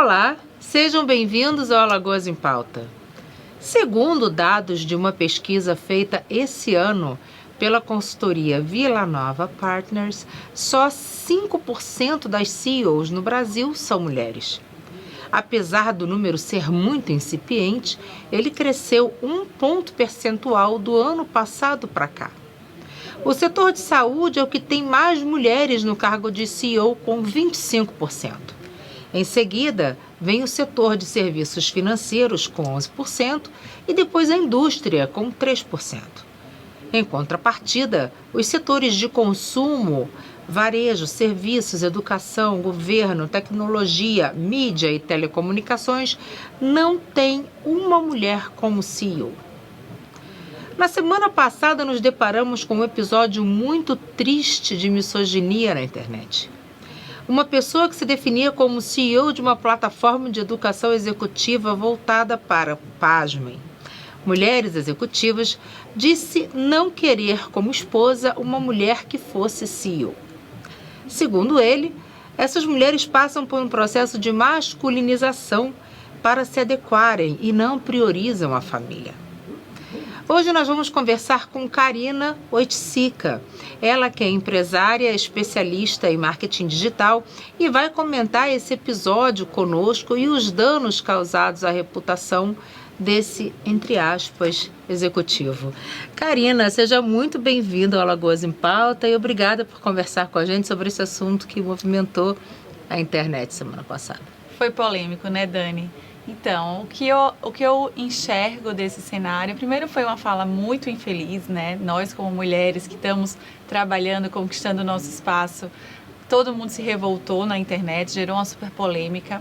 Olá, sejam bem-vindos ao Alagoas em Pauta. Segundo dados de uma pesquisa feita esse ano pela consultoria Vila Nova Partners, só 5% das CEOs no Brasil são mulheres. Apesar do número ser muito incipiente, ele cresceu 1 ponto percentual do ano passado para cá. O setor de saúde é o que tem mais mulheres no cargo de CEO, com 25%. Em seguida, vem o setor de serviços financeiros, com 11%, e depois a indústria, com 3%. Em contrapartida, os setores de consumo, varejo, serviços, educação, governo, tecnologia, mídia e telecomunicações não têm uma mulher como CEO. Na semana passada, nos deparamos com um episódio muito triste de misoginia na internet. Uma pessoa que se definia como CEO de uma plataforma de educação executiva voltada para, pasmem, mulheres executivas, disse não querer como esposa uma mulher que fosse CEO. Segundo ele, essas mulheres passam por um processo de masculinização para se adequarem e não priorizam a família. Hoje nós vamos conversar com Karina Oiticica, ela que é empresária, especialista em marketing digital e vai comentar esse episódio conosco e os danos causados à reputação desse, entre aspas, executivo. Karina, seja muito bem-vinda ao Alagoas em Pauta e obrigada por conversar com a gente sobre esse assunto que movimentou a internet semana passada. Foi polêmico, né, Dani? Então, o que eu enxergo desse cenário, primeiro foi uma fala muito infeliz, né? Nós como mulheres que estamos trabalhando, conquistando o nosso espaço, todo mundo se revoltou na internet, gerou uma super polêmica.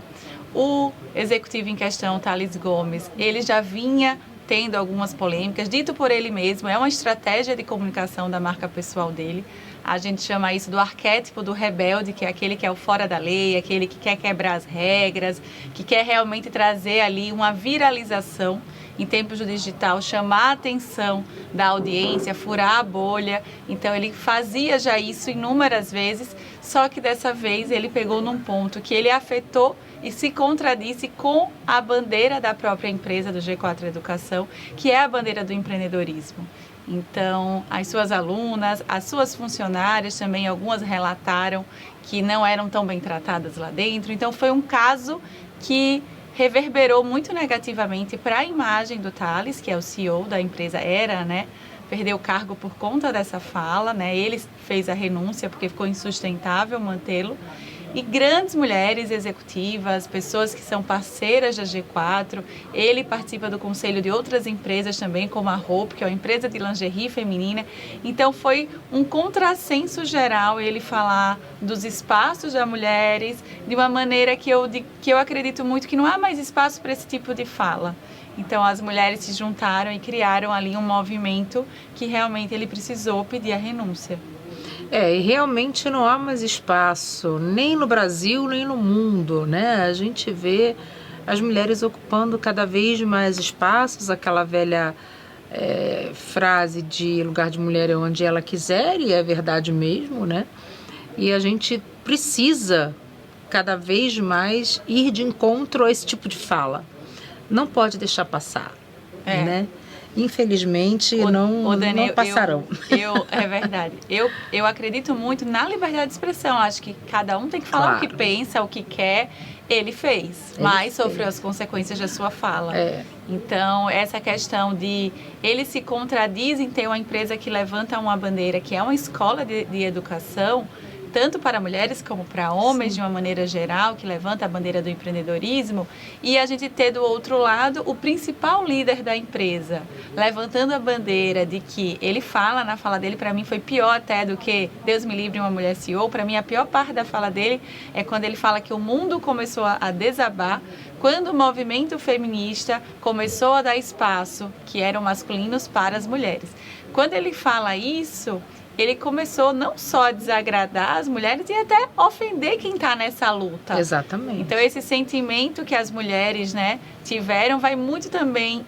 O executivo em questão, Thales Gomes, ele já vinha tendo algumas polêmicas, dito por ele mesmo, é uma estratégia de comunicação da marca pessoal dele. A gente chama isso do arquétipo do rebelde, que é aquele que é o fora da lei, aquele que quer quebrar as regras, que quer realmente trazer ali uma viralização em tempos do digital, chamar a atenção da audiência, furar a bolha. Então ele fazia já isso inúmeras vezes, só que dessa vez ele pegou num ponto que ele afetou e se contradisse com a bandeira da própria empresa do G4 Educação, que é a bandeira do empreendedorismo. Então, as suas alunas, as suas funcionárias também, algumas relataram que não eram tão bem tratadas lá dentro. Então, foi um caso que reverberou muito negativamente para a imagem do Thales, que é o CEO da empresa, perdeu o cargo por conta dessa fala, né? Ele fez a renúncia porque ficou insustentável mantê-lo. E grandes mulheres executivas, pessoas que são parceiras da G4, ele participa do conselho de outras empresas também, como a Hope, que é uma empresa de lingerie feminina. Então foi um contrassenso geral ele falar dos espaços das mulheres de uma maneira que eu acredito muito que não há mais espaço para esse tipo de fala. Então as mulheres se juntaram e criaram ali um movimento que realmente ele precisou pedir a renúncia. E realmente não há mais espaço, nem no Brasil, nem no mundo, né? A gente vê as mulheres ocupando cada vez mais espaços, aquela velha frase de lugar de mulher é onde ela quiser, e é verdade mesmo, né? E a gente precisa cada vez mais ir de encontro a esse tipo de fala. Não pode deixar passar, né? Infelizmente, não passarão. É verdade. Eu acredito muito na liberdade de expressão. Acho que cada um tem que falar o que pensa, o que quer. Ele fez, mas sofreu as consequências da sua fala. Então, essa questão de ele se contradiz em ter uma empresa que levanta uma bandeira, que é uma escola de educação, tanto para mulheres como para homens, de uma maneira geral, que levanta a bandeira do empreendedorismo, e a gente ter do outro lado o principal líder da empresa, levantando a bandeira de que ele fala, na fala dele, para mim foi pior até do que Deus me livre uma mulher CEO. Para mim a pior parte da fala dele é quando ele fala que o mundo começou a desabar, quando o movimento feminista começou a dar espaço, que eram masculinos, para as mulheres. Quando ele fala isso, ele começou não só a desagradar as mulheres e até ofender quem está nessa luta. Exatamente. Então, esse sentimento que as mulheres, tiveram vai muito também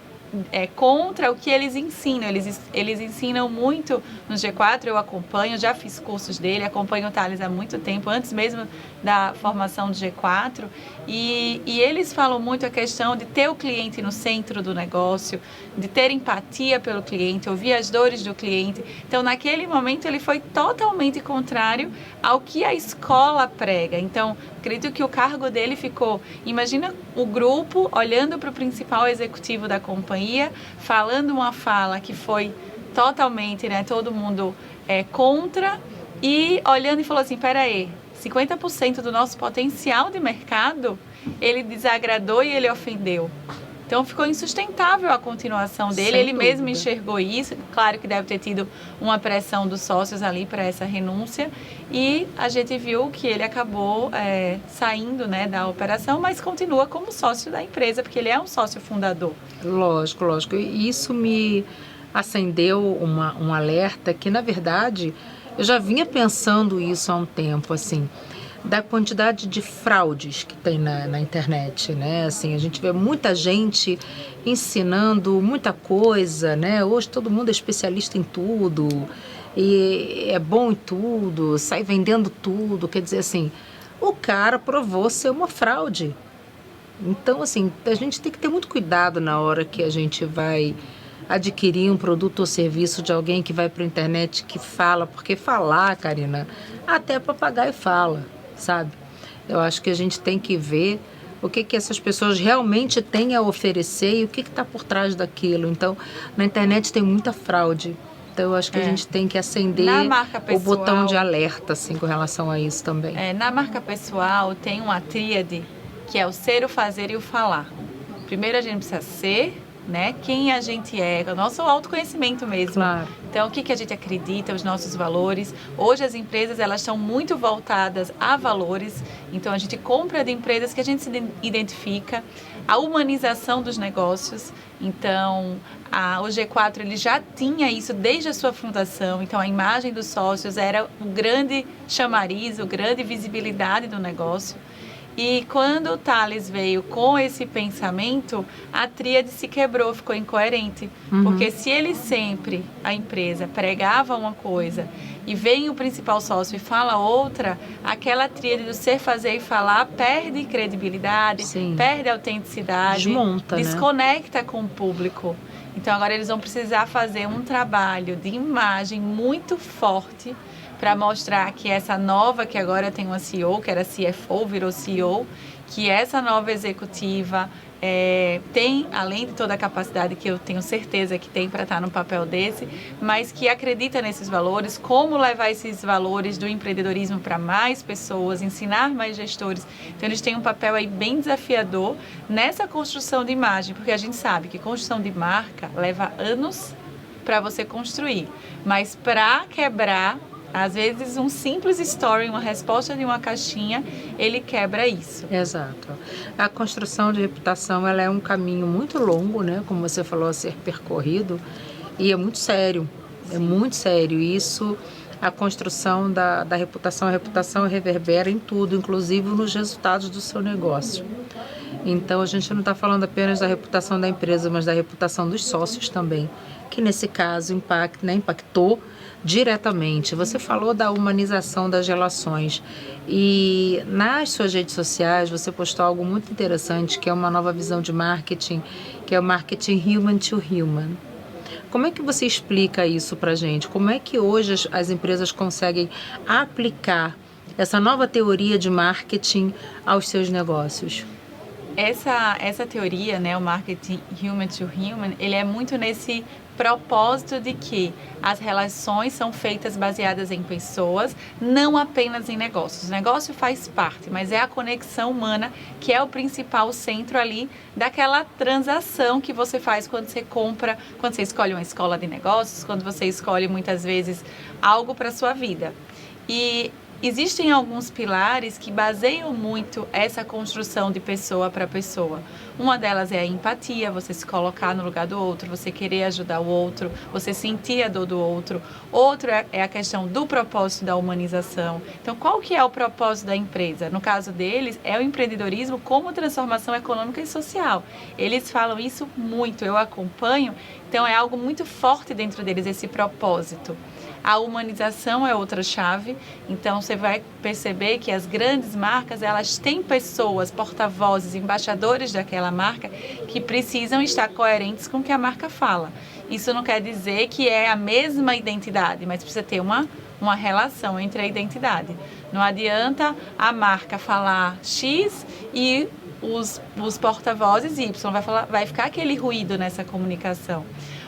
contra o que eles ensinam. Eles ensinam muito no G4, eu acompanho, já fiz cursos dele, acompanho o Thales há muito tempo, antes mesmo da formação do G4, e eles falam muito a questão de ter o cliente no centro do negócio, de ter empatia pelo cliente, ouvir as dores do cliente. Então, naquele momento, ele foi totalmente contrário ao que a escola prega. Então, acredito que o cargo dele ficou, imagina o grupo olhando para o principal executivo da companhia, falando uma fala que foi totalmente, né, todo mundo contra, e olhando e falou assim, peraí, 50% do nosso potencial de mercado, ele desagradou e ele ofendeu. Então ficou insustentável a continuação dele, ele mesmo enxergou isso, claro que deve ter tido uma pressão dos sócios ali para essa renúncia, e a gente viu que ele acabou saindo, né, da operação, mas continua como sócio da empresa, porque ele é um sócio fundador. Lógico, lógico. E isso me acendeu um alerta que, na verdade, eu já vinha pensando isso há um tempo, assim, da quantidade de fraudes que tem na internet, né? Assim, a gente vê muita gente ensinando muita coisa, né? Hoje todo mundo é especialista em tudo e é bom em tudo, sai vendendo tudo. Quer dizer, assim, o cara provou ser uma fraude. Então, assim, a gente tem que ter muito cuidado na hora que a gente vai adquirir um produto ou serviço de alguém que vai para a internet que fala, porque falar, Karina, até papagaio fala, sabe? Eu acho que a gente tem que ver o que essas pessoas realmente têm a oferecer e o que está por trás daquilo. Então, na internet tem muita fraude. Então, eu acho que a gente tem que acender o botão de alerta, assim, com relação a isso também. Na marca pessoal, tem uma tríade, que é o ser, o fazer e o falar. Primeiro, a gente precisa ser, né? Quem a gente é, o nosso autoconhecimento mesmo. Claro. Então, o que a gente acredita, os nossos valores. Hoje, as empresas, elas estão muito voltadas a valores. Então, a gente compra de empresas que a gente se identifica. A humanização dos negócios. Então, o G4 ele já tinha isso desde a sua fundação. Então, a imagem dos sócios era o grande chamariz, a grande visibilidade do negócio. E quando o Thales veio com esse pensamento, a tríade se quebrou, ficou incoerente. Porque se ele sempre, a empresa, pregava uma coisa e vem o principal sócio e fala outra, aquela tríade do ser, fazer e falar perde credibilidade, perde autenticidade, desmonta, desconecta com o público. Então agora eles vão precisar fazer um trabalho de imagem muito forte para mostrar que essa nova, que agora tem uma CEO, que era CFO, virou CEO, que essa nova executiva tem, além de toda a capacidade que eu tenho certeza que tem para estar no papel desse, mas que acredita nesses valores, como levar esses valores do empreendedorismo para mais pessoas, ensinar mais gestores. Então, eles têm um papel aí bem desafiador nessa construção de imagem, porque a gente sabe que construção de marca leva anos para você construir, mas para quebrar, às vezes um simples story, uma resposta de uma caixinha, ele quebra isso. Exato. A construção de reputação, ela é um caminho muito longo, né? Como você falou, a ser percorrido, e é muito sério. É muito sério. Isso, a construção da reputação, a reputação reverbera em tudo, inclusive nos resultados do seu negócio. Então, a gente não está falando apenas da reputação da empresa, mas da reputação dos sócios também, que nesse caso impactou diretamente. Você falou da humanização das relações e nas suas redes sociais você postou algo muito interessante, que é uma nova visão de marketing, que é o marketing human to human. Como é que você explica isso para a gente? Como é que hoje as empresas conseguem aplicar essa nova teoria de marketing aos seus negócios? Essa teoria, né, o marketing human to human, ele é muito nesse propósito de que as relações são feitas baseadas em pessoas, não apenas em negócios. O negócio faz parte, mas é a conexão humana que é o principal centro ali daquela transação que você faz quando você compra, quando você escolhe uma escola de negócios, quando você escolhe muitas vezes algo para a sua vida. E existem alguns pilares que baseiam muito essa construção de pessoa para pessoa. Uma delas é a empatia, você se colocar no lugar do outro, você querer ajudar o outro, você sentir a dor do outro. Outro é a questão do propósito da humanização. Então, qual que é o propósito da empresa? No caso deles, é o empreendedorismo como transformação econômica e social. Eles falam isso muito, eu acompanho, então é algo muito forte dentro deles, esse propósito. A humanização é outra chave, então você vai perceber que as grandes marcas, elas têm pessoas, porta-vozes, embaixadores daquela marca que precisam estar coerentes com o que a marca fala. Isso não quer dizer que é a mesma identidade, mas precisa ter uma relação entre a identidade. Não adianta a marca falar X e os porta-vozes Y, vai ficar aquele ruído nessa comunicação.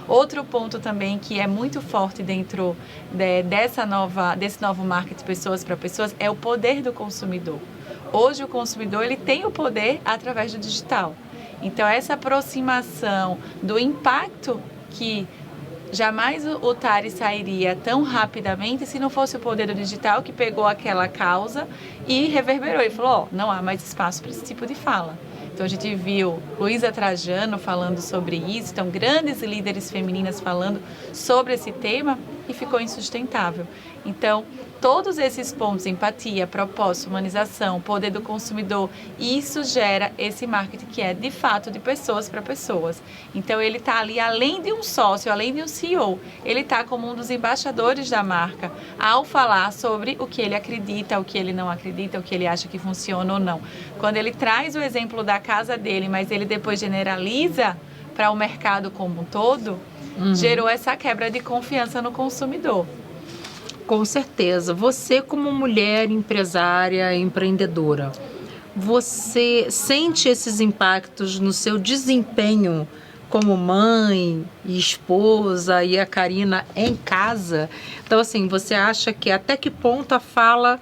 Outro ponto também que é muito forte dentro desse novo marketing pessoas para pessoas é o poder do consumidor. Hoje o consumidor ele tem o poder através do digital. Então essa aproximação do impacto que jamais o Tari sairia tão rapidamente se não fosse o poder do digital que pegou aquela causa e reverberou e falou, não há mais espaço para esse tipo de fala. Então a gente viu Luísa Trajano falando sobre isso, então grandes líderes femininas falando sobre esse tema e ficou insustentável. Então todos esses pontos, empatia, propósito, humanização, poder do consumidor, isso gera esse marketing que é de fato de pessoas para pessoas. Então ele está ali além de um sócio, além de um CEO, ele está como um dos embaixadores da marca ao falar sobre o que ele acredita, o que ele não acredita, o que ele acha que funciona ou não. Quando ele traz o exemplo da casa dele, mas ele depois generaliza para o mercado como um todo, gerou essa quebra de confiança no consumidor. Com certeza. Você, como mulher empresária, empreendedora, você sente esses impactos no seu desempenho como mãe e esposa e a Karina em casa? Então, assim, você acha que até que ponto a fala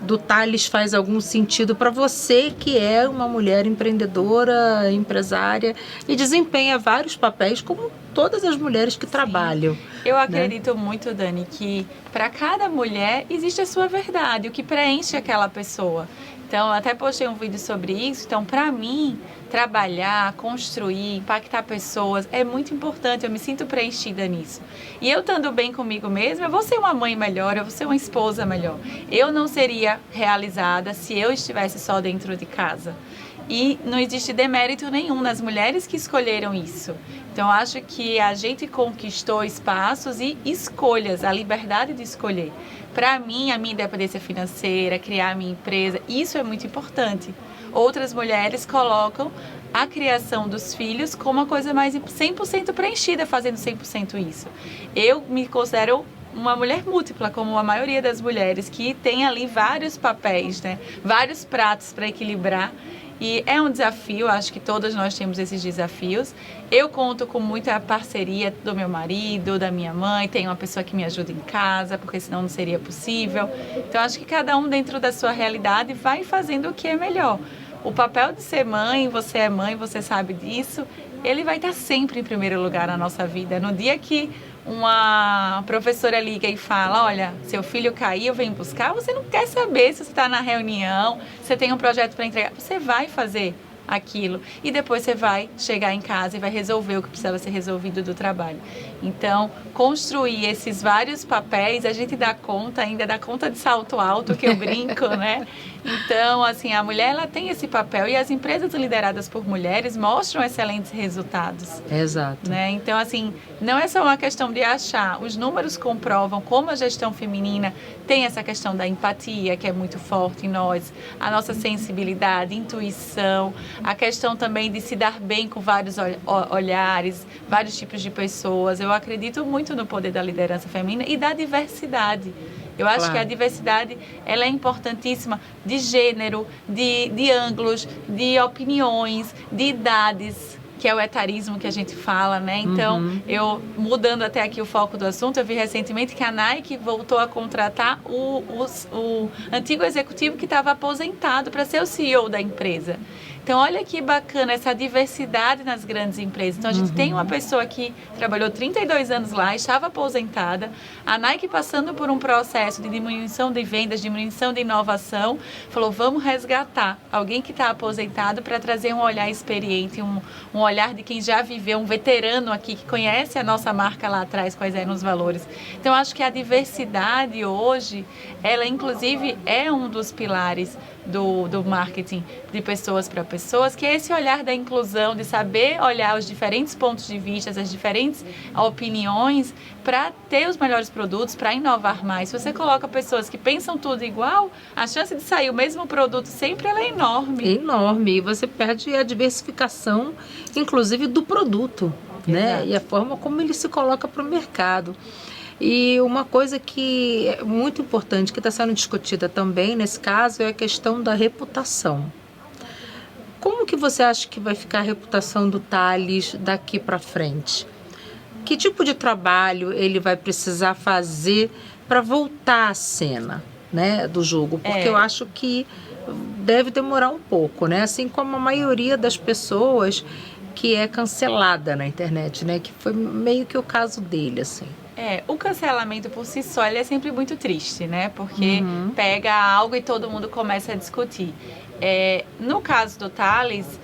do Thales faz algum sentido para você, que é uma mulher empreendedora, empresária e desempenha vários papéis como todas as mulheres que trabalham? Eu acredito muito, Dani, que para cada mulher existe a sua verdade, o que preenche aquela pessoa. Então, até postei um vídeo sobre isso. Então, para mim, trabalhar, construir, impactar pessoas é muito importante. Eu me sinto preenchida nisso. E eu estando bem comigo mesma, eu vou ser uma mãe melhor, eu vou ser uma esposa melhor. Eu não seria realizada se eu estivesse só dentro de casa. E não existe demérito nenhum nas mulheres que escolheram isso. Então, acho que a gente conquistou espaços e escolhas, a liberdade de escolher. Para mim, a minha independência financeira, criar a minha empresa, isso é muito importante. Outras mulheres colocam a criação dos filhos como uma coisa mais 100% preenchida, fazendo 100% isso. Eu me considero uma mulher múltipla, como a maioria das mulheres, que tem ali vários papéis, né? Vários pratos para equilibrar. E é um desafio, acho que todas nós temos esses desafios. Eu conto com muita parceria do meu marido, da minha mãe, tenho uma pessoa que me ajuda em casa, porque senão não seria possível. Então, acho que cada um dentro da sua realidade vai fazendo o que é melhor. O papel de ser mãe, você sabe disso, ele vai estar sempre em primeiro lugar na nossa vida. No dia que uma professora liga e fala, olha, seu filho caiu, vem buscar, você não quer saber se você está na reunião, você tem um projeto para entregar, você vai fazer aquilo e depois você vai chegar em casa e vai resolver o que precisava ser resolvido do trabalho. Então, construir esses vários papéis, a gente ainda dá conta de salto alto, que eu brinco, né? Então, assim, a mulher, ela tem esse papel e as empresas lideradas por mulheres mostram excelentes resultados. Exato. Né? Então, assim, não é só uma questão de achar, os números comprovam como a gestão feminina tem essa questão da empatia, que é muito forte em nós, a nossa sensibilidade, intuição, a questão também de se dar bem com vários olhares, vários tipos de pessoas. Eu acredito muito no poder da liderança feminina e da diversidade. Eu acho que a diversidade, ela é importantíssima, de gênero, de ângulos, de opiniões, de idades, que é o etarismo que a gente fala, né? Então, eu, mudando até aqui o foco do assunto, eu vi recentemente que a Nike voltou a contratar o antigo executivo que estava aposentado para ser o CEO da empresa. Então, olha que bacana essa diversidade nas grandes empresas. Então, a gente tem uma pessoa que trabalhou 32 anos lá, estava aposentada, a Nike passando por um processo de diminuição de vendas, diminuição de inovação, falou, vamos resgatar alguém que está aposentado para trazer um olhar experiente, um olhar de quem já viveu, um veterano aqui que conhece a nossa marca lá atrás, quais eram os valores. Então, acho que a diversidade hoje, ela inclusive é um dos pilares do marketing de pessoas para pessoas, que é esse olhar da inclusão, de saber olhar os diferentes pontos de vista, as diferentes opiniões, para ter os melhores produtos, para inovar mais. Se você coloca pessoas que pensam tudo igual, a chance de sair o mesmo produto sempre ela é enorme. É enorme. E você perde a diversificação, inclusive, do produto, né? E a forma como ele se coloca para o mercado. E uma coisa que é muito importante, que está sendo discutida também nesse caso, é a questão da reputação. Como que você acha que vai ficar a reputação do Thales daqui para frente? Que tipo de trabalho ele vai precisar fazer para voltar à cena, né, do jogo? Porque eu acho que deve demorar um pouco, né? Assim como a maioria das pessoas que é cancelada na internet, né? Que foi meio que o caso dele, assim. O cancelamento por si só ele é sempre muito triste, né? Porque pega algo e todo mundo começa a discutir. No caso do Thales,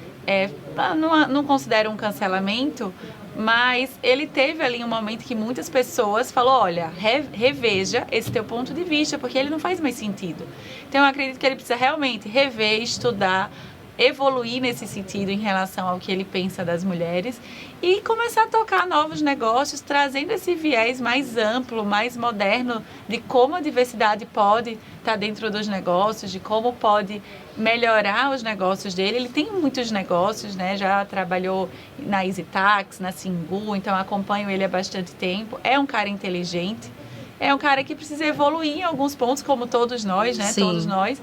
não considero um cancelamento, mas ele teve ali um momento que muitas pessoas falaram, olha, reveja esse teu ponto de vista, porque ele não faz mais sentido. Então eu acredito que ele precisa realmente rever, estudar, evoluir nesse sentido em relação ao que ele pensa das mulheres e começar a tocar novos negócios, trazendo esse viés mais amplo, mais moderno de como a diversidade pode estar dentro dos negócios, de como pode melhorar os negócios dele. Ele tem muitos negócios, né? Já trabalhou na EasyTax, na Singu, então acompanho ele há bastante tempo. É um cara inteligente, é um cara que precisa evoluir em alguns pontos, como todos nós, né? Sim. Todos nós.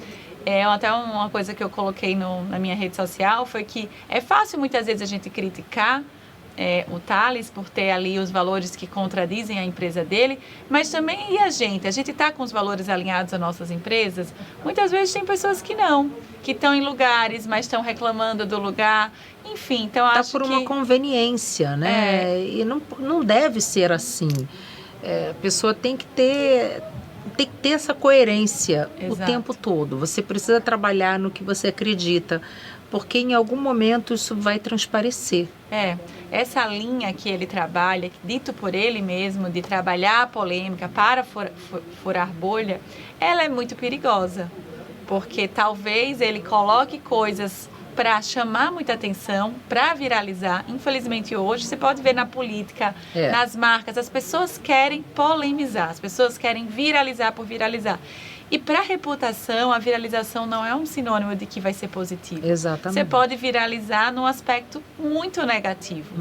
Até uma coisa que eu coloquei na minha rede social foi que é fácil muitas vezes a gente criticar o Thales por ter ali os valores que contradizem a empresa dele, mas também e a gente está com os valores alinhados às nossas empresas? Muitas vezes tem pessoas que não, que estão em lugares, mas estão reclamando do lugar, enfim, então acho que... Está por uma conveniência, né? E não deve ser assim. A pessoa tem que ter essa coerência o tempo todo. Você precisa trabalhar no que você acredita, porque em algum momento isso vai transparecer. Essa linha que ele trabalha, dito por ele mesmo, de trabalhar a polêmica para furar bolha, ela é muito perigosa, porque talvez ele coloque coisas para chamar muita atenção, para viralizar. Infelizmente hoje, você pode ver na política, nas marcas, as pessoas querem polemizar, as pessoas querem viralizar por viralizar. E para a reputação, a viralização não é um sinônimo de que vai ser positivo. Exatamente. Você pode viralizar num aspecto muito negativo.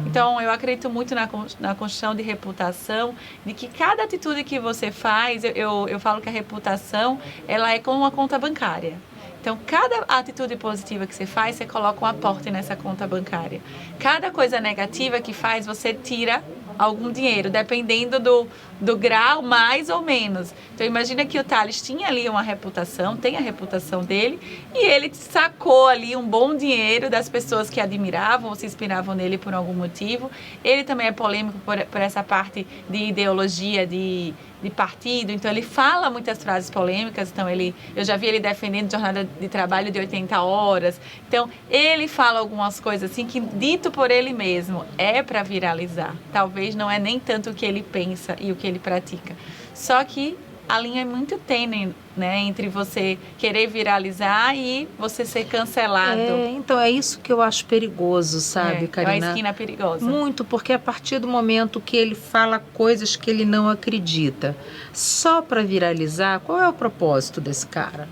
Então, eu acredito muito na construção de reputação, de que cada atitude que você faz, eu falo que a reputação, ela é como uma conta bancária. Então, cada atitude positiva que você faz, você coloca um aporte nessa conta bancária. Cada coisa negativa que faz, você tira algum dinheiro, dependendo do grau, mais ou menos. Então, imagina que o Thales tinha ali uma reputação, tem a reputação dele, e ele sacou ali um bom dinheiro das pessoas que admiravam ou se inspiravam nele por algum motivo. Ele também é polêmico por essa parte de ideologia, de partido, então ele fala muitas frases polêmicas, então eu já vi ele defendendo jornada de trabalho de 80 horas, então ele fala algumas coisas assim que dito por ele mesmo é para viralizar, talvez não é nem tanto o que ele pensa e o que ele pratica, só que a linha é muito tênue, né, entre você querer viralizar e você ser cancelado. Então é isso que eu acho perigoso, sabe, Karina? É uma esquina perigosa. Muito, porque a partir do momento que ele fala coisas que ele não acredita, só para viralizar, qual é o propósito desse cara?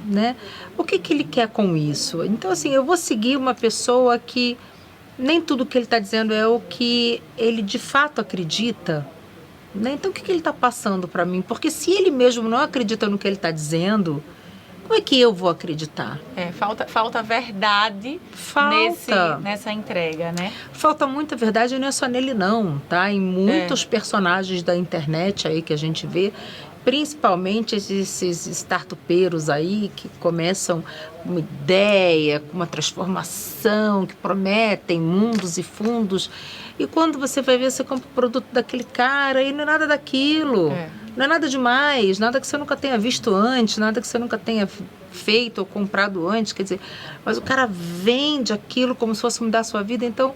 Né? O que ele quer com isso? Então, assim, eu vou seguir uma pessoa que nem tudo que ele está dizendo é o que ele de fato acredita. Né? Então, o que ele está passando para mim? Porque se ele mesmo não acredita no que ele está dizendo, como é que eu vou acreditar? Falta verdade nessa entrega, né? Falta muita verdade, não é só nele não, tá? Em muitos personagens da internet aí que a gente vê, principalmente esses startupeiros aí que começam com uma ideia, com uma transformação, que prometem mundos e fundos. E quando você vai ver, você compra o produto daquele cara e não é nada daquilo. Não é nada demais, nada que você nunca tenha visto antes, nada que você nunca tenha feito ou comprado antes. Quer dizer, mas o cara vende aquilo como se fosse mudar a sua vida, então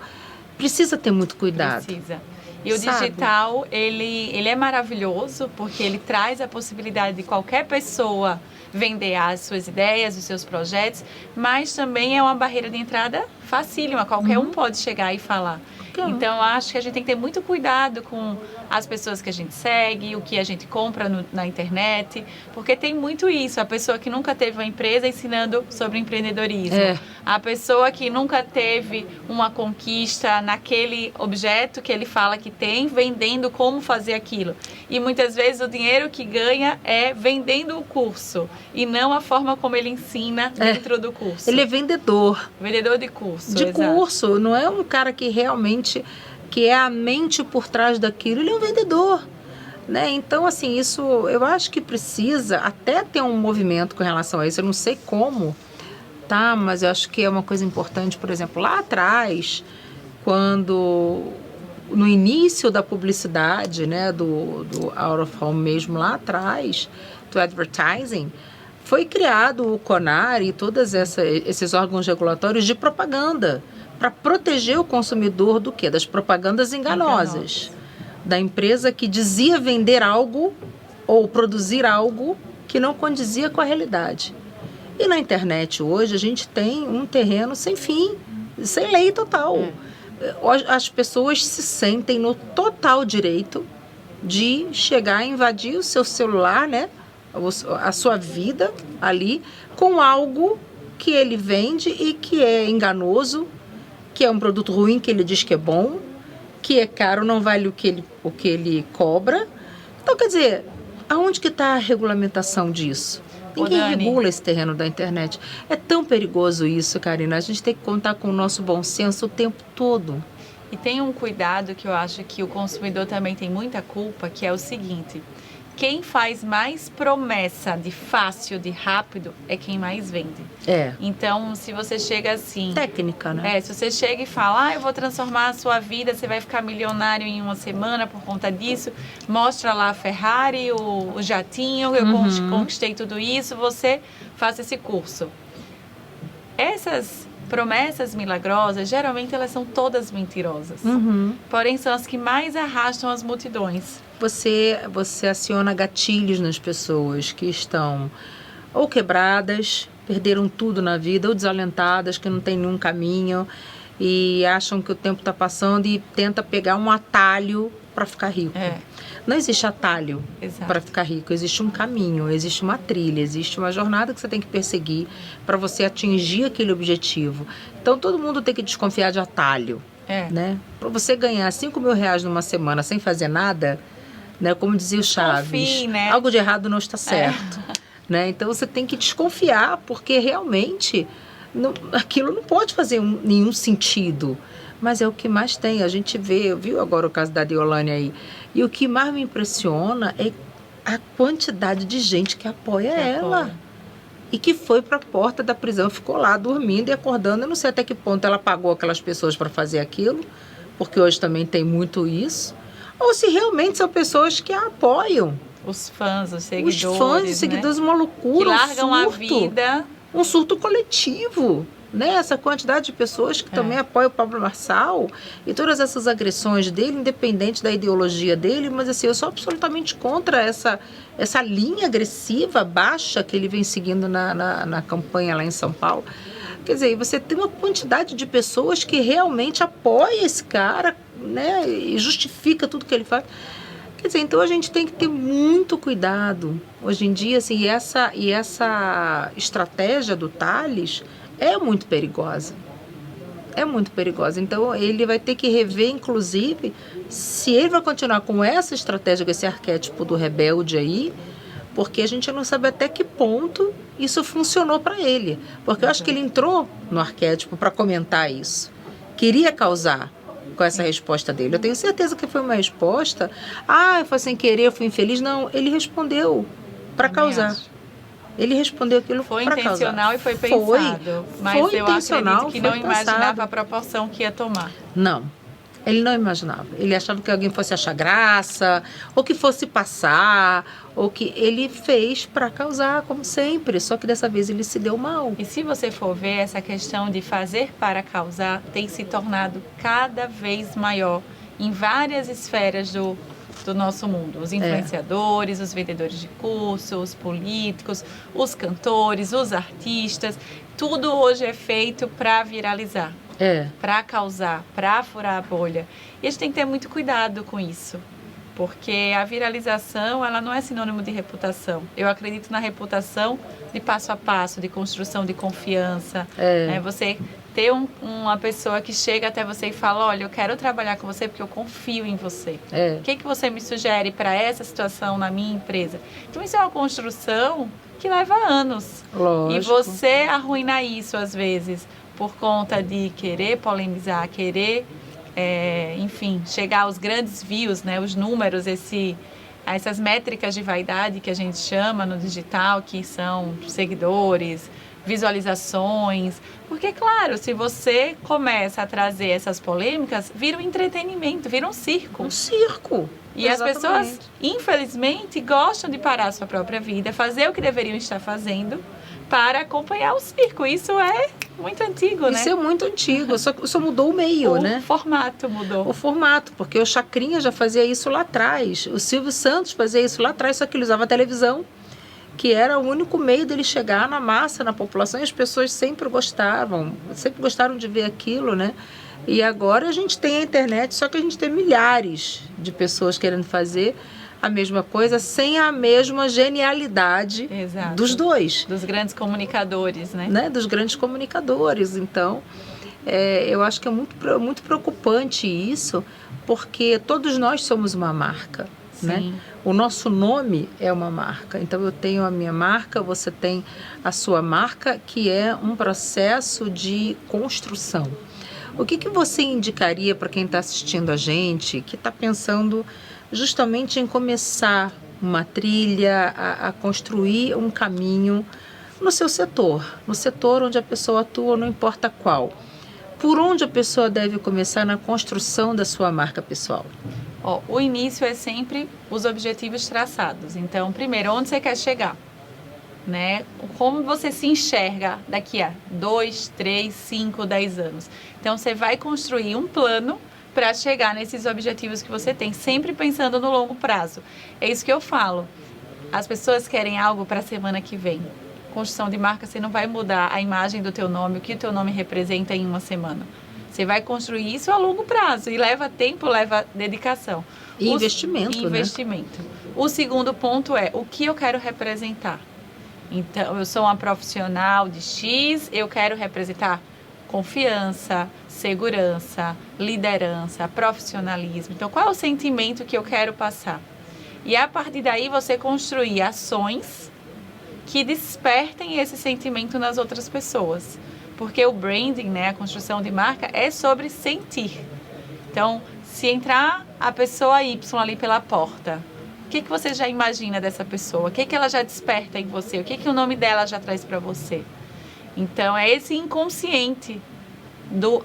precisa ter muito cuidado. Precisa. E o digital, ele é maravilhoso porque ele traz a possibilidade de qualquer pessoa vender as suas ideias, os seus projetos, mas também é uma barreira de entrada facílima, qualquer um pode chegar e falar. Então, acho que a gente tem que ter muito cuidado com as pessoas que a gente segue, o que a gente compra na internet, porque tem muito isso, a pessoa que nunca teve uma empresa ensinando sobre empreendedorismo, a pessoa que nunca teve uma conquista naquele objeto que ele fala que tem, vendendo como fazer aquilo. E muitas vezes o dinheiro que ganha é vendendo o curso e não a forma como ele ensina dentro do curso. Ele é vendedor. Vendedor de curso. De curso, não é um cara que realmente, que é a mente por trás daquilo, ele é um vendedor, né? Então, assim, isso eu acho que precisa até ter um movimento com relação a isso, eu não sei como, tá? Mas eu acho que é uma coisa importante, por exemplo, lá atrás, quando no início da publicidade, né, do out of home mesmo lá atrás, do advertising, foi criado o CONAR e todos esses órgãos regulatórios de propaganda, para proteger o consumidor do quê? Das propagandas enganosas. Da empresa que dizia vender algo ou produzir algo que não condizia com a realidade. E na internet hoje a gente tem um terreno sem fim, sem lei total. As pessoas se sentem no total direito de chegar e invadir o seu celular, né? A sua vida ali com algo que ele vende e que é enganoso, que é um produto ruim que ele diz que é bom, que é caro, não vale o que ele cobra. Então, quer dizer, aonde que está a regulamentação disso? Ninguém regula esse terreno da internet. É tão perigoso isso, Karina. A gente tem que contar com o nosso bom senso o tempo todo. E tem um cuidado que eu acho que o consumidor também tem muita culpa, que é o seguinte: quem faz mais promessa de fácil, de rápido, é quem mais vende. Então, se você chega assim... Técnica, né? Se você chega e fala, eu vou transformar a sua vida, você vai ficar milionário em uma semana por conta disso, mostra lá a Ferrari, o jatinho, eu conquistei tudo isso, você faça esse curso. Essas promessas milagrosas, geralmente elas são todas mentirosas. Porém, são as que mais arrastam as multidões. Você aciona gatilhos nas pessoas que estão ou quebradas, perderam tudo na vida, ou desalentadas, que não tem nenhum caminho e acham que o tempo está passando e tenta pegar um atalho para ficar rico. Não existe atalho para ficar rico, existe um caminho, existe uma trilha, existe uma jornada que você tem que perseguir para você atingir aquele objetivo. Então, todo mundo tem que desconfiar de atalho, né? Para você ganhar R$5.000 numa semana sem fazer nada, né? Como dizia o Chaves, né? Algo de errado não está certo. Né? Então, você tem que desconfiar, porque realmente aquilo não pode fazer nenhum sentido. Mas é o que mais tem. A gente viu agora o caso da Deolane aí. E o que mais me impressiona é a quantidade de gente que apoia ela. E que foi para a porta da prisão, ficou lá dormindo e acordando. Eu não sei até que ponto ela pagou aquelas pessoas para fazer aquilo, porque hoje também tem muito isso. Ou se realmente são pessoas que a apoiam. Os fãs, os seguidores. Os fãs, os seguidores, uma loucura, que largam a vida. Um surto coletivo. Né? Essa quantidade de pessoas que também apoiam o Pablo Marçal e todas essas agressões dele, independente da ideologia dele, mas assim, eu sou absolutamente contra essa linha agressiva, baixa, que ele vem seguindo na campanha lá em São Paulo. Quer dizer, você tem uma quantidade de pessoas que realmente apoia esse cara, né? E justifica tudo que ele faz. Quer dizer, então a gente tem que ter muito cuidado. Hoje em dia, assim, e essa estratégia do Tales é muito perigosa. É muito perigosa. Então, ele vai ter que rever, inclusive, se ele vai continuar com essa estratégia, com esse arquétipo do rebelde aí, porque a gente não sabe até que ponto isso funcionou para ele. Porque eu acho que ele entrou no arquétipo para comentar isso. Queria causar, com essa resposta dele. Eu tenho certeza que foi uma resposta, foi sem querer, eu fui infeliz. Não, ele respondeu para causar. Acho. Ele respondeu aquilo para causar. Foi intencional e foi pensado. Mas foi eu intencional, acredito que não imaginava a proporção que ia tomar. Não. Ele não imaginava. Ele achava que alguém fosse achar graça, ou que fosse passar, ou que ele fez para causar, como sempre. Só que dessa vez ele se deu mal. E se você for ver, essa questão de fazer para causar tem se tornado cada vez maior em várias esferas do nosso mundo. Os influenciadores, os vendedores de cursos, os políticos, os cantores, os artistas. Tudo hoje é feito para viralizar. Para causar, para furar a bolha. E a gente tem que ter muito cuidado com isso, porque a viralização, ela não é sinônimo de reputação. Eu acredito na reputação de passo a passo, de construção de confiança. Você ter uma pessoa que chega até você e fala, olha, eu quero trabalhar com você porque eu confio em você. O que você me sugere para essa situação na minha empresa? Então, isso é uma construção que leva anos. Lógico. E você arruinar isso, às vezes, por conta de querer polemizar, querer, enfim, chegar aos grandes views, né, os números, essas métricas de vaidade que a gente chama no digital, que são seguidores, visualizações. Porque, claro, se você começa a trazer essas polêmicas, vira um entretenimento, vira um circo. Um circo. E exatamente. As pessoas, infelizmente, gostam de parar a sua própria vida, fazer o que deveriam estar fazendo para acompanhar o circo. Isso é muito antigo, né? Isso é muito antigo, só mudou o meio, né? O formato mudou. O formato, porque o Chacrinha já fazia isso lá atrás. O Silvio Santos fazia isso lá atrás, só que ele usava a televisão, que era o único meio dele chegar na massa, na população, e as pessoas sempre gostaram de ver aquilo, né? E agora a gente tem a internet, só que a gente tem milhares de pessoas querendo fazer a mesma coisa, sem a mesma genialidade. Exato. Dos dois. Dos grandes comunicadores, né? Dos grandes comunicadores. Então, eu acho que é muito preocupante isso, porque todos nós somos uma marca. Né? O nosso nome é uma marca. Então, eu tenho a minha marca, você tem a sua marca, que é um processo de construção. O que você indicaria para quem está assistindo a gente, que está pensando justamente em começar uma trilha, a construir um caminho no seu setor, no setor onde a pessoa atua, não importa qual? Por onde a pessoa deve começar na construção da sua marca pessoal? O início é sempre os objetivos traçados. Então, primeiro, onde você quer chegar? Né? Como você se enxerga daqui a 2, 3, 5, 10 anos? Então, você vai construir um plano para chegar nesses objetivos que você tem, sempre pensando no longo prazo. É isso que eu falo. As pessoas querem algo para a semana que vem. Construção de marca, você não vai mudar a imagem do teu nome, o que o teu nome representa em uma semana. Você vai construir isso a longo prazo e leva tempo, leva dedicação. E investimento, investimento. O segundo ponto é o que eu quero representar. Então, eu sou uma profissional de X, eu quero representar confiança, segurança, liderança, profissionalismo. Então, qual é o sentimento que eu quero passar? E a partir daí, você construir ações que despertem esse sentimento nas outras pessoas. Porque o branding, né, a construção de marca, é sobre sentir. Então, se entrar a pessoa Y ali pela porta, o que você já imagina dessa pessoa? O que ela já desperta em você? O que o nome dela já traz para você? Então, é esse inconsciente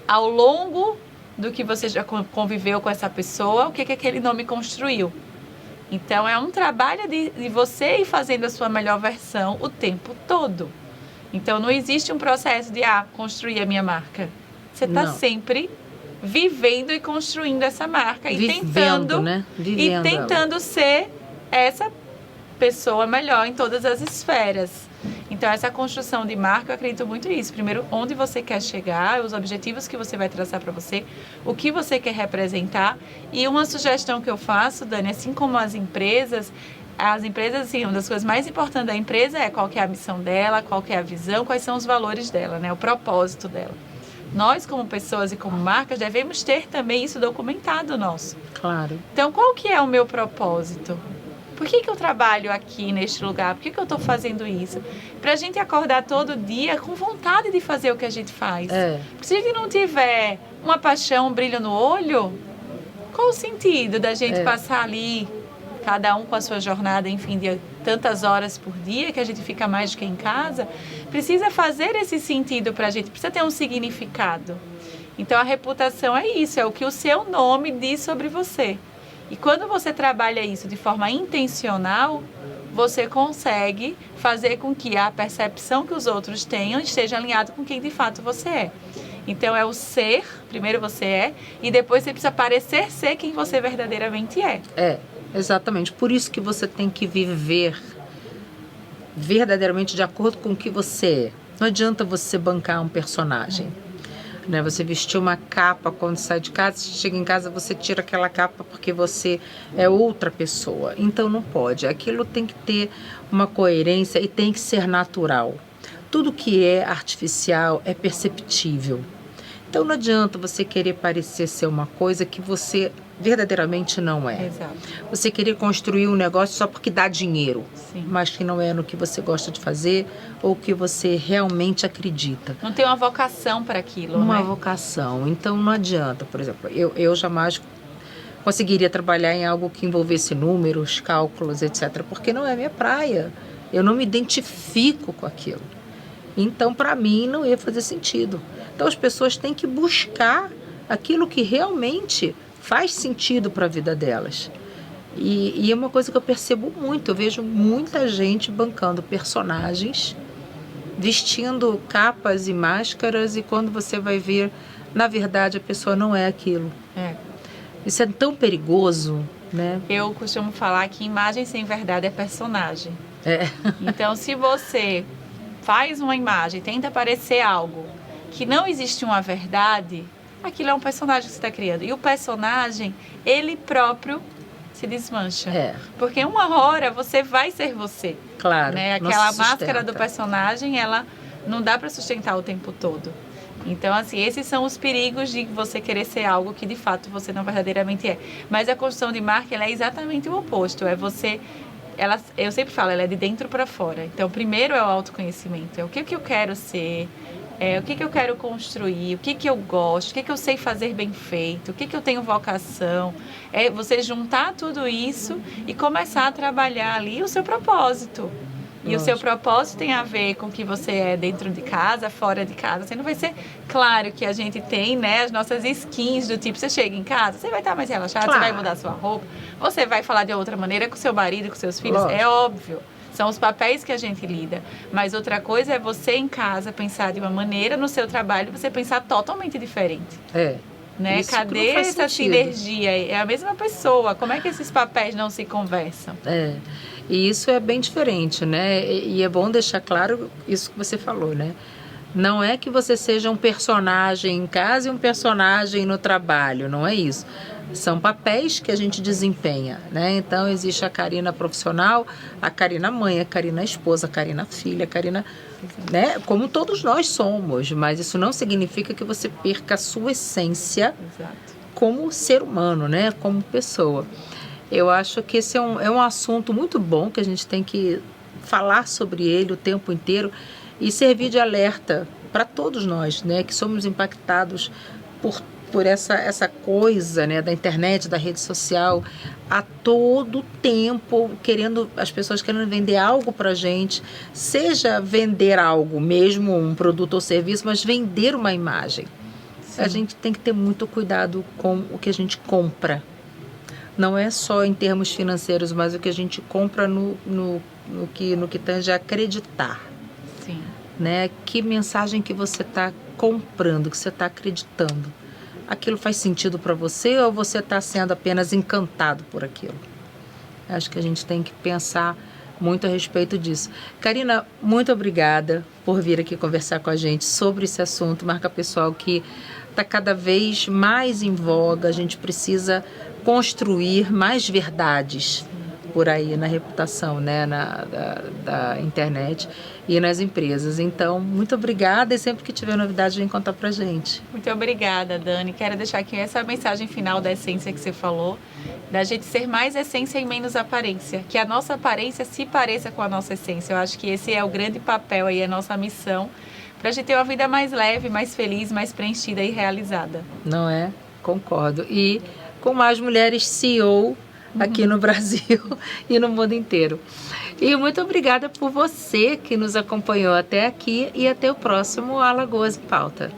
ao longo do que você já conviveu com essa pessoa, o que aquele nome construiu. Então, é um trabalho de você ir fazendo a sua melhor versão o tempo todo. Então, não existe um processo de construir a minha marca. Você está sempre vivendo e construindo essa marca e tentando ser essa pessoa melhor em todas as esferas. Então, essa construção de marca, eu acredito muito nisso. Primeiro, onde você quer chegar, os objetivos que você vai traçar para você, o que você quer representar. E uma sugestão que eu faço, Dani, assim como as empresas, assim, uma das coisas mais importantes da empresa é qual que é a missão dela, qual que é a visão, quais são os valores dela, né? O propósito dela. Nós, como pessoas e como marcas, devemos ter também isso documentado nosso. Claro. Então, qual que é o meu propósito? Por que eu trabalho aqui neste lugar? Por que eu estou fazendo isso? Para a gente acordar todo dia com vontade de fazer o que a gente faz. Porque se a gente não tiver uma paixão, um brilho no olho, qual o sentido da gente passar ali, cada um com a sua jornada, enfim, de tantas horas por dia, que a gente fica mais do que em casa? Precisa fazer esse sentido para a gente, precisa ter um significado. Então, a reputação é isso, é o que o seu nome diz sobre você. E quando você trabalha isso de forma intencional, você consegue fazer com que a percepção que os outros tenham esteja alinhado com quem de fato você é. Então, é o ser, primeiro você é, e depois você precisa parecer ser quem você verdadeiramente é. É, exatamente. Por isso que você tem que viver verdadeiramente de acordo com o que você é. Não adianta você bancar um personagem. Né? Você vestir uma capa quando sai de casa, chega em casa você tira aquela capa porque você é outra pessoa. Então não pode. Aquilo tem que ter uma coerência e tem que ser natural. Tudo que é artificial é perceptível. Então não adianta você querer parecer ser uma coisa que você verdadeiramente não é. Exato. Você querer construir um negócio só porque dá dinheiro, Sim. mas que não é no que você gosta de fazer ou que você realmente acredita. Não tem uma vocação para aquilo, Uma né? vocação. Então não adianta, por exemplo, eu jamais conseguiria trabalhar em algo que envolvesse números, cálculos, etc., porque não é minha praia. Eu não me identifico com aquilo. Então, para mim, não ia fazer sentido. Então, as pessoas têm que buscar aquilo que realmente faz sentido para a vida delas. E é uma coisa que eu percebo muito. Eu vejo muita gente bancando personagens, vestindo capas e máscaras, e quando você vai ver, na verdade, a pessoa não é aquilo. É. Isso é tão perigoso, né? Eu costumo falar que imagem sem verdade é personagem. É. Então, se você faz uma imagem, tenta parecer algo que não existe uma verdade, aquilo é um personagem que você está criando. E o personagem, ele próprio se desmancha. É. Porque uma hora você vai ser você. Claro. Né? Não Aquela se máscara sustenta. do personagem, ela não dá para sustentar o tempo todo. Então, assim, esses são os perigos de você querer ser algo que de fato você não verdadeiramente é. Mas a construção de marca, ela é exatamente o oposto. É você... eu sempre falo, ela é de dentro para fora. Então, primeiro é o autoconhecimento. É o que eu quero ser, o que eu quero construir, o que eu gosto, o que eu sei fazer bem feito, o que eu tenho vocação. É você juntar tudo isso e começar a trabalhar ali o seu propósito. E o seu propósito tem a ver com o que você é dentro de casa, fora de casa. Você não vai ser... Claro que a gente tem, né, as nossas skins do tipo, você chega em casa, você vai estar mais relaxado, Claro. Você vai mudar sua roupa, você vai falar de outra maneira com seu marido, com seus filhos. Lógico. É óbvio. São os papéis que a gente lida. Mas outra coisa é você em casa pensar de uma maneira, no seu trabalho você pensar totalmente diferente. É. Né? Isso que Cadê não faz essa sentido. sinergia? É a mesma pessoa. Como é que esses papéis não se conversam? É. E isso é bem diferente, né? E é bom deixar claro isso que você falou, né? Não é que você seja um personagem em casa e um personagem no trabalho, não é isso. São papéis que a gente desempenha, né? Então, existe a Karina profissional, a Karina mãe, a Karina esposa, a Karina filha, a Karina... Né? Como todos nós somos, mas isso não significa que você perca a sua essência Exato. como ser humano, né? Como pessoa. Eu acho que esse é um assunto muito bom, que a gente tem que falar sobre ele o tempo inteiro e servir de alerta para todos nós, né? Que somos impactados por essa coisa, né, da internet, da rede social, a todo tempo, as pessoas querendo vender algo para a gente, seja vender algo, mesmo um produto ou serviço, mas vender uma imagem. Sim. A gente tem que ter muito cuidado com o que a gente compra. Não é só em termos financeiros, mas o que a gente compra no que tange a acreditar. Sim. Né? Que mensagem que você está comprando, que você está acreditando? Aquilo faz sentido para você ou você está sendo apenas encantado por aquilo? Acho que a gente tem que pensar muito a respeito disso. Karina, muito obrigada por vir aqui conversar com a gente sobre esse assunto, marca pessoal, que está cada vez mais em voga. A gente precisa construir mais verdades por aí na reputação, né, da internet e nas empresas. Então, muito obrigada, e sempre que tiver novidade, vem contar pra gente. Muito obrigada, Dani. Quero deixar aqui essa mensagem final da essência que você falou, da gente ser mais essência e menos aparência, que a nossa aparência se pareça com a nossa essência. Eu acho que esse é o grande papel aí, a nossa missão para a gente ter uma vida mais leve, mais feliz, mais preenchida e realizada. Não é? Concordo. E com mais mulheres CEO aqui no Brasil e no mundo inteiro. E muito obrigada por você que nos acompanhou até aqui e até o próximo Alagoas em Pauta.